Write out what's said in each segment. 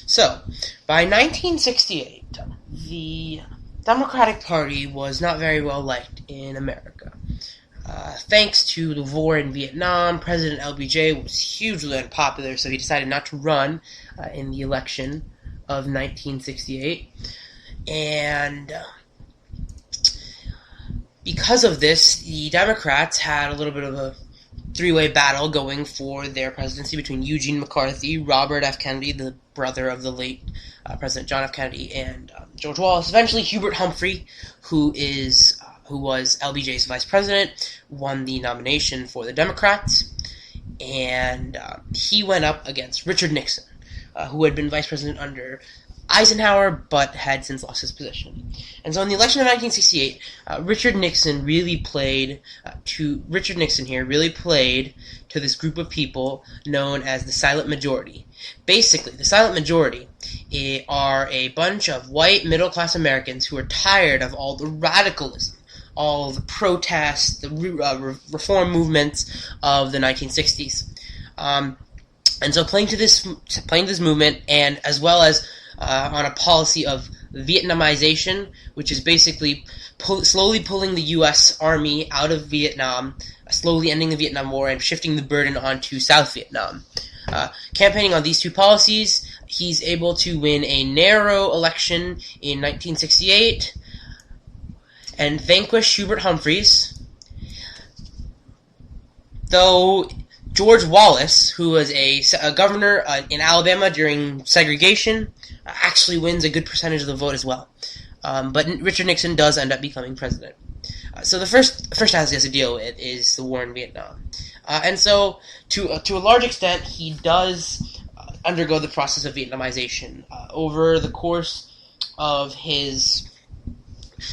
So, by 1968, the Democratic Party was not very well liked in America. Thanks to the war in Vietnam, President LBJ was hugely unpopular, so he decided not to run in the election of 1968. And because of this, the Democrats had a little bit of a three-way battle going for their presidency between Eugene McCarthy, Robert F. Kennedy, the brother of the late President John F. Kennedy, and George Wallace. Eventually, Hubert Humphrey, who was LBJ's vice president, won the nomination for the Democrats, and he went up against Richard Nixon, who had been vice president under Eisenhower, but had since lost his position. And so in the election of 1968, Richard Nixon played to this group of people known as the silent majority. Basically, the silent majority are a bunch of white middle-class Americans who are tired of all the radicalism, all the protests, the reform movements of the 1960s. And so playing to this movement, and as well as on a policy of Vietnamization, which is basically slowly pulling the U.S. Army out of Vietnam, slowly ending the Vietnam War, and shifting the burden onto South Vietnam. Campaigning on these two policies, he's able to win a narrow election in 1968 and vanquish Hubert Humphreys, though George Wallace, who was a governor in Alabama during segregation, actually wins a good percentage of the vote as well. But Richard Nixon does end up becoming president. So the first task he has to deal with is the war in Vietnam. And so, to a large extent, he does undergo the process of Vietnamization. Over the course of his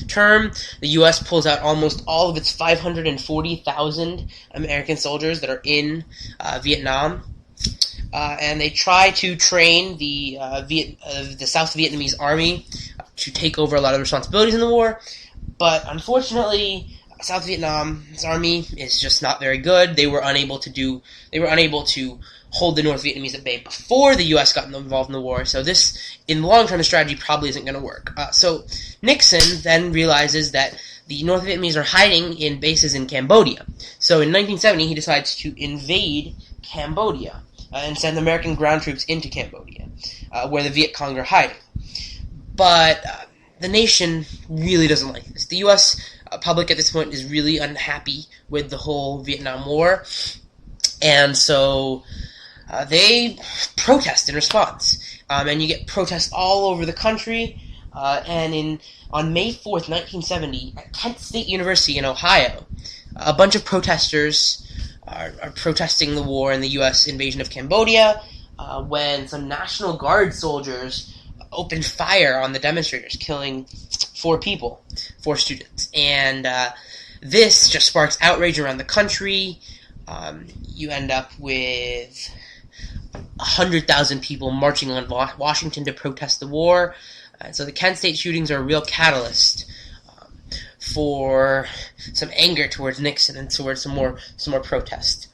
term, the U.S. pulls out almost all of its 540,000 American soldiers that are in Vietnam, and they try to train the South Vietnamese army to take over a lot of the responsibilities in the war. But unfortunately, South Vietnam's army is just not very good. They were unable to hold the North Vietnamese at bay before the U.S. got involved in the war. So this, in the long term, the strategy probably isn't going to work. So Nixon then realizes that the North Vietnamese are hiding in bases in Cambodia. So in 1970, he decides to invade Cambodia and send American ground troops into Cambodia, where the Viet Cong are hiding. But the nation really doesn't like this. The U.S. Public at this point is really unhappy with the whole Vietnam War, and so they protest in response. And you get protests all over the country. And on May 4th, 1970, at Kent State University in Ohio, a bunch of protesters are protesting the war and the U.S. invasion of Cambodia when some National Guard soldiers opened fire on the demonstrators, killing four students. And this just sparks outrage around the country. You end up with 100,000 people marching on Washington to protest the war. And so the Kent State shootings are a real catalyst for some anger towards Nixon and towards some more protest.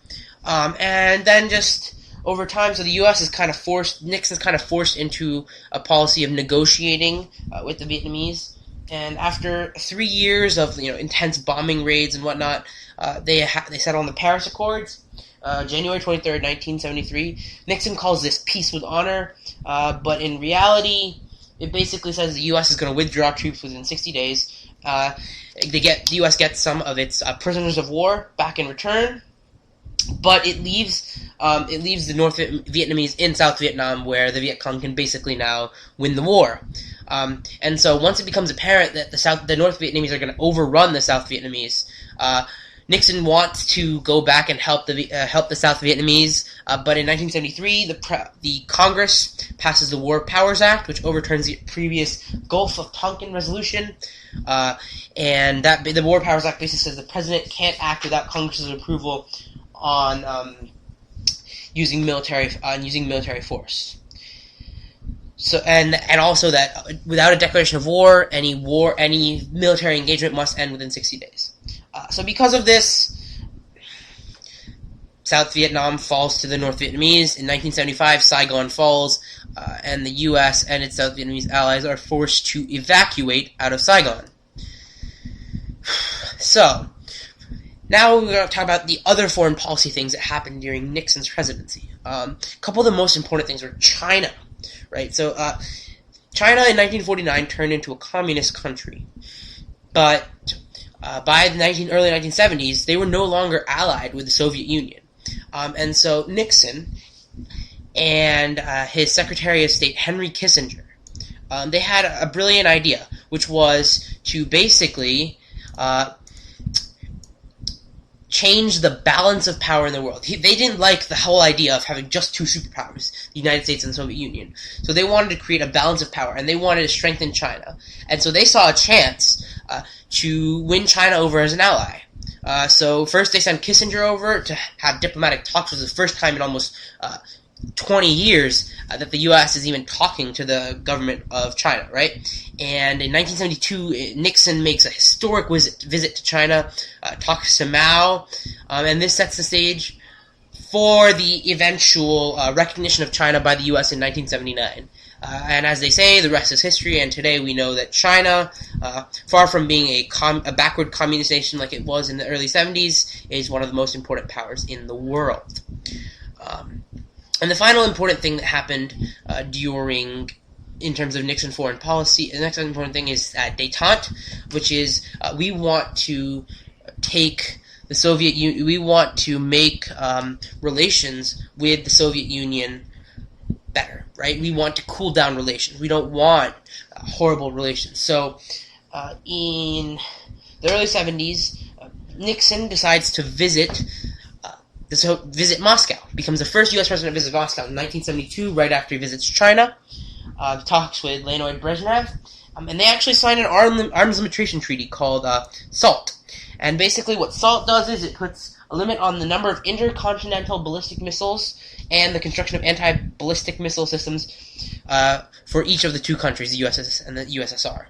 And then just over time, so the U.S. Nixon's kind of forced into a policy of negotiating with the Vietnamese. And after 3 years of intense bombing raids and whatnot, they settle on the Paris Accords. January 23rd, 1973. Nixon calls this peace with honor, but in reality, it basically says the U.S. is going to withdraw troops within 60 days. The U.S. gets some of its prisoners of war back in return, but it leaves the North Vietnamese in South Vietnam, where the Viet Cong can basically now win the war. And so once it becomes apparent that the North Vietnamese are going to overrun the South Vietnamese, Nixon wants to go back and help the South Vietnamese, but in 1973, the Congress passes the War Powers Act, which overturns the previous Gulf of Tonkin resolution, and that the War Powers Act basically says the president can't act without Congress's approval on using military force. So and also that without a declaration of war, any military engagement must end within 60 days. So because of this, South Vietnam falls to the North Vietnamese. In 1975, Saigon falls, and the U.S. and its South Vietnamese allies are forced to evacuate out of Saigon. So, now we're going to talk about the other foreign policy things that happened during Nixon's presidency. A couple of the most important things were China, right? So, China in 1949 turned into a communist country, but by the early 1970s, they were no longer allied with the Soviet Union. And so Nixon and his Secretary of State, Henry Kissinger, they had a brilliant idea, which was to basically change the balance of power in the world. They didn't like the whole idea of having just two superpowers, the United States and the Soviet Union. So they wanted to create a balance of power, and they wanted to strengthen China. And so they saw a chance to win China over as an ally. So first they sent Kissinger over to have diplomatic talks. It was the first time in almost 20 years that the U.S. is even talking to the government of China, right? And in 1972, Nixon makes a historic visit to China, talks to Mao, and this sets the stage for the eventual recognition of China by the U.S. in 1979. And as they say, the rest is history, and today we know that China, far from being a backward communist nation like it was in the early 70s, is one of the most important powers in the world. And the final important thing that happened in terms of Nixon foreign policy, the next important thing is détente, which is we want to take the Soviet Union, we want to make relations with the Soviet Union better, right? We want to cool down relations. We don't want horrible relations. So in the early 70s, Nixon decides to visit Moscow, becomes the first U.S. president to visit Moscow in 1972, right after he visits China, talks with Leonid Brezhnev, and they actually signed an arms limitation treaty called SALT. And basically what SALT does is it puts a limit on the number of intercontinental ballistic missiles and the construction of anti-ballistic missile systems for each of the two countries, the USSR and the USSR.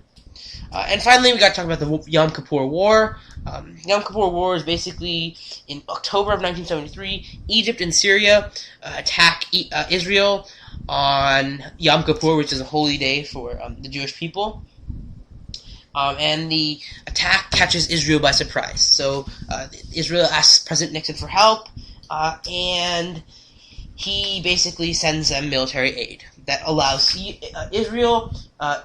And finally, we got to talk about the Yom Kippur War. Yom Kippur War is basically in October of 1973. Egypt and Syria attack Israel on Yom Kippur, which is a holy day for the Jewish people. And the attack catches Israel by surprise. So Israel asks President Nixon for help, and he basically sends them military aid that allows Israel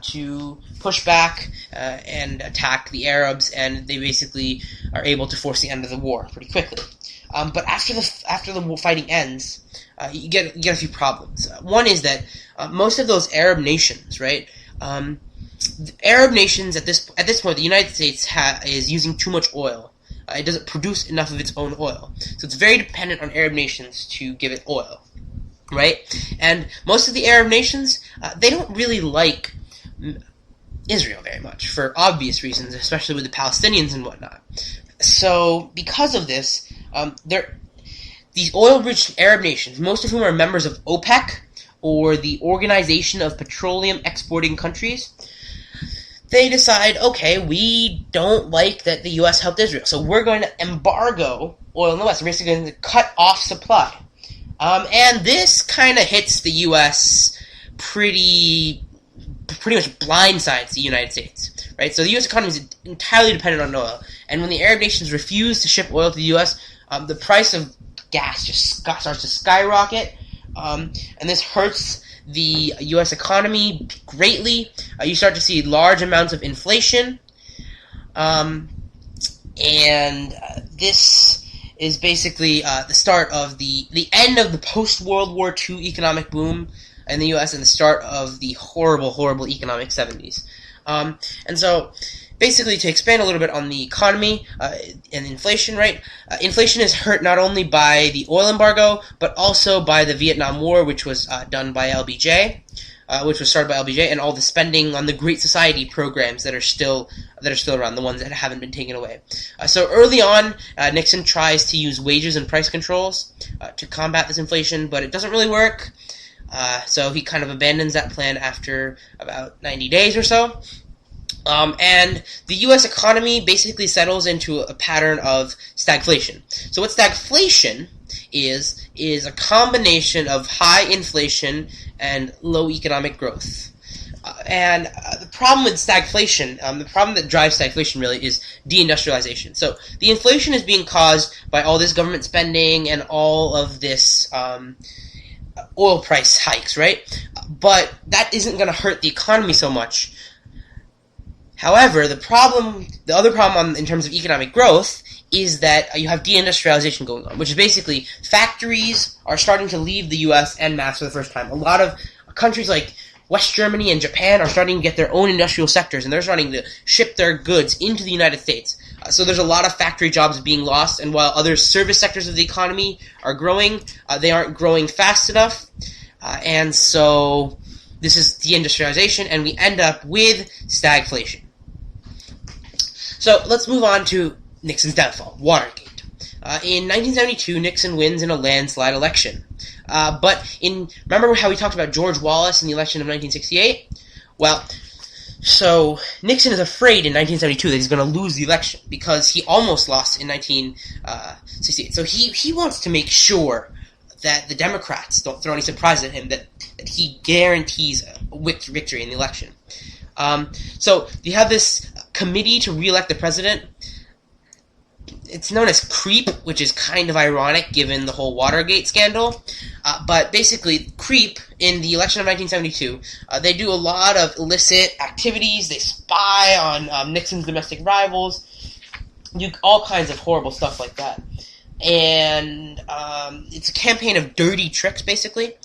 to push back and attack the Arabs, and they basically are able to force the end of the war pretty quickly. But after the fighting ends, you get a few problems. One is that most of those Arab nations, right? Arab nations at this point, the United States is using too much oil. It doesn't produce enough of its own oil, so it's very dependent on Arab nations to give it oil. Right? And most of the Arab nations, they don't really like Israel very much, for obvious reasons, especially with the Palestinians and whatnot. So, because of this, these oil-rich Arab nations, most of whom are members of OPEC, or the Organization of Petroleum Exporting Countries, they decide, okay, we don't like that the U.S. helped Israel, so we're going to embargo oil in the West. We're basically going to cut off supply. And this kind of hits the U.S. pretty much blindsides the United States, right? So the U.S. economy is entirely dependent on oil, and when the Arab nations refuse to ship oil to the U.S., the price of gas just starts to skyrocket, and this hurts the U.S. economy greatly. You start to see large amounts of inflation, and this is basically the start of the end of the post-World War II economic boom in the U.S. and the start of the horrible, horrible economic 70s. And so, basically, to expand a little bit on the economy and inflation, right? Inflation is hurt not only by the oil embargo, but also by the Vietnam War, which was done by LBJ, which was started by LBJ, and all the spending on the Great Society programs that are still around, the ones that haven't been taken away. So early on, Nixon tries to use wages and price controls to combat this inflation, but it doesn't really work. So he kind of abandons that plan after about 90 days or so. And the U.S. economy basically settles into a pattern of stagflation. So what stagflation is a combination of high inflation and low economic growth. And the problem with stagflation, the problem that drives stagflation really is deindustrialization. So the inflation is being caused by all this government spending and all of this oil price hikes, right? But that isn't going to hurt the economy so much. However, the other problem in terms of economic growth is that you have deindustrialization going on, which is basically factories are starting to leave the U.S. en masse for the first time. A lot of countries like West Germany and Japan are starting to get their own industrial sectors, and they're starting to ship their goods into the United States. So there's a lot of factory jobs being lost, and while other service sectors of the economy are growing, they aren't growing fast enough. And so this is deindustrialization, and we end up with stagflation. So let's move on to Nixon's downfall, Watergate. In 1972, Nixon wins in a landslide election. Remember how we talked about George Wallace in the election of 1968? Well, so Nixon is afraid in 1972 that he's going to lose the election because he almost lost in 1968. So he wants to make sure that the Democrats don't throw any surprises at him, that he guarantees a victory in the election. So you have this committee to re-elect the president. It's known as CREEP, which is kind of ironic given the whole Watergate scandal. But basically, CREEP, in the election of 1972, they do a lot of illicit activities. They spy on Nixon's domestic rivals, do all kinds of horrible stuff like that. And it's a campaign of dirty tricks, basically.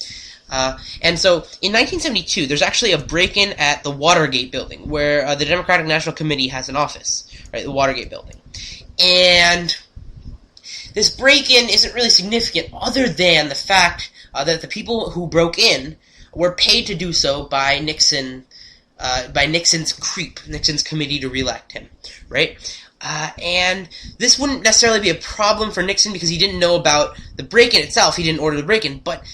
And so, in 1972, there's actually a break-in at the Watergate building, where the Democratic National Committee has an office, right, the Watergate building. And this break-in isn't really significant other than the fact that the people who broke in were paid to do so by Nixon's CREEP, Nixon's committee to re-elect him, right? And this wouldn't necessarily be a problem for Nixon because he didn't know about the break-in itself. He didn't order the break-in. But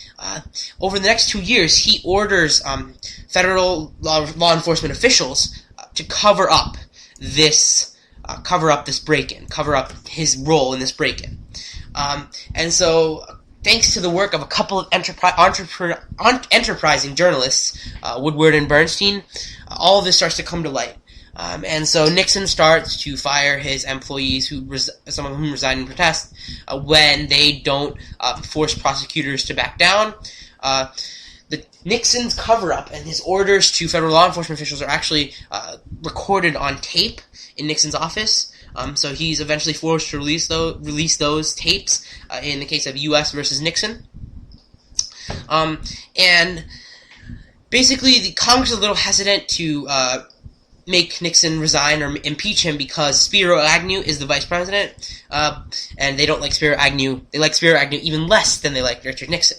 over the next 2 years, he orders federal law enforcement officials to cover up this break-in, cover up his role in this break-in. And so, thanks to the work of a couple of enterprising journalists, Woodward and Bernstein, all of this starts to come to light. And so Nixon starts to fire his employees, some of whom resign in protest, when they don't force prosecutors to back down. Nixon's cover-up and his orders to federal law enforcement officials are actually recorded on tape in Nixon's office. So he's eventually forced to release those tapes in the case of U.S. versus Nixon. And basically, the Congress is a little hesitant to make Nixon resign or impeach him because Spiro Agnew is the vice president, and they don't like Spiro Agnew. They like Spiro Agnew even less than they like Richard Nixon.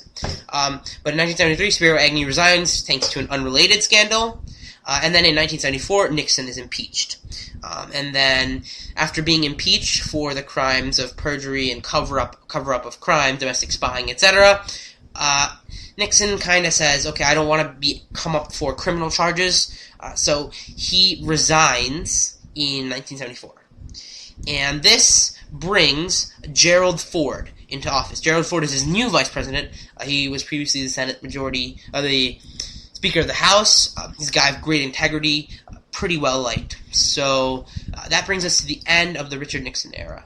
But in 1973, Spiro Agnew resigns thanks to an unrelated scandal, and then in 1974, Nixon is impeached. And then, after being impeached for the crimes of perjury and cover-up of crime, domestic spying, etc., Nixon kind of says, okay, I don't want to come up for criminal charges, so he resigns in 1974. And this brings Gerald Ford into office. Gerald Ford is his new vice president. He was previously the the Speaker of the House. He's a guy of great integrity, pretty well liked. So that brings us to the end of the Richard Nixon era.